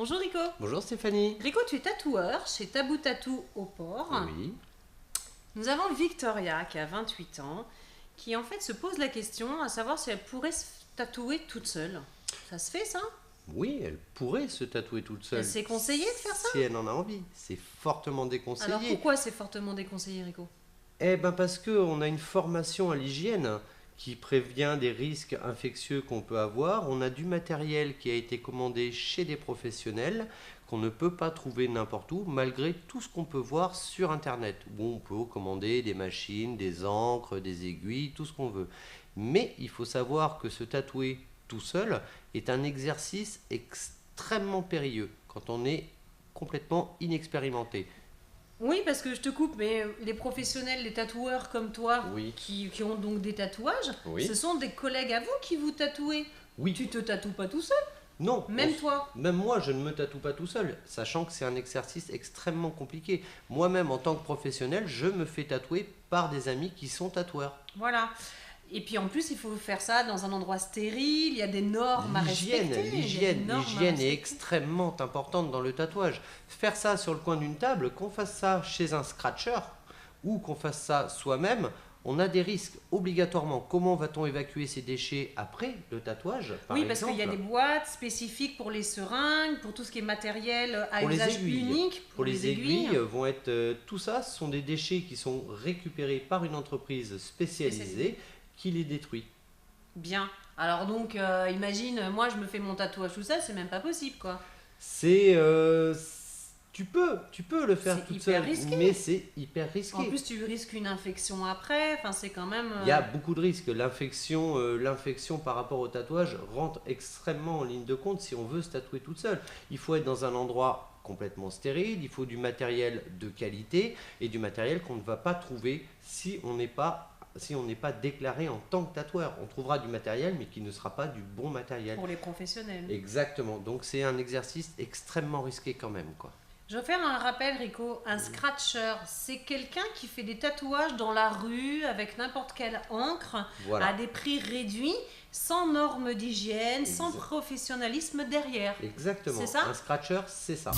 Bonjour Rico. Bonjour Stéphanie. Rico, tu es tatoueur chez Tabou Tatou au Port. Oui. Nous avons Victoria qui a 28 ans, qui en fait se pose la question à savoir si elle pourrait se tatouer toute seule. Ça se fait ça? Oui, elle pourrait se tatouer toute seule. C'est conseillé de faire ça? Si elle en a envie. C'est fortement déconseillé. Alors pourquoi c'est fortement déconseillé Rico? Eh ben parce qu'on a une formation à l'hygiène qui prévient des risques infectieux qu'on peut avoir. On a du matériel qui a été commandé chez des professionnels qu'on ne peut pas trouver n'importe où, malgré tout ce qu'on peut voir sur Internet, où on peut commander des machines, des encres, des aiguilles, tout ce qu'on veut. Mais il faut savoir que se tatouer tout seul est un exercice extrêmement périlleux quand on est complètement inexpérimenté. Oui, parce que je te coupe, mais les professionnels, les tatoueurs comme toi, Oui. qui ont donc des tatouages, Oui. ce sont des collègues à vous qui vous tatouez. Oui. Tu te tatoues pas tout seul, Non, même toi. même moi, je ne me tatoue pas tout seul, sachant que c'est un exercice extrêmement compliqué. Moi-même, en tant que professionnel, je me fais tatouer par des amis qui sont tatoueurs. Voilà. Et puis en plus, il faut faire ça dans un endroit stérile, il y a des normes à respecter. L'hygiène est extrêmement importante dans le tatouage. Faire ça sur le coin d'une table, qu'on fasse ça chez un scratcher ou qu'on fasse ça soi-même, on a des risques obligatoirement. Comment va-t-on évacuer ces déchets après le tatouage, par Oui, parce exemple? qu'il y a des boîtes spécifiques pour les seringues, pour tout ce qui est matériel à Pour les usage aiguilles. unique. Pour les aiguilles, vont être tout ça, ce sont des déchets qui sont récupérés par une entreprise spécialisée qui les détruit. Bien. Alors donc, imagine, moi je me fais mon tatouage tout seul, c'est même pas possible quoi. Tu peux le faire toute seule, risqué. mais c'est hyper risqué. En plus, tu risques une infection après, enfin c'est quand même... Il y a beaucoup de risques. L'infection par rapport au tatouage rentre extrêmement en ligne de compte si on veut se tatouer toute seule. Il faut être dans un endroit complètement stérile, il faut du matériel de qualité et du matériel qu'on ne va pas trouver si on n'est pas déclaré en tant que tatoueur. On trouvera du matériel, mais qui ne sera pas du bon matériel. Pour les professionnels. Exactement. Donc c'est un exercice extrêmement risqué quand même, quoi. Je vais faire un rappel, Rico. Un scratcher, c'est quelqu'un qui fait des tatouages dans la rue avec n'importe quelle encre, Voilà. à des prix réduits, sans normes d'hygiène, sans professionnalisme derrière. Exactement. C'est ça ? Un scratcher, c'est ça.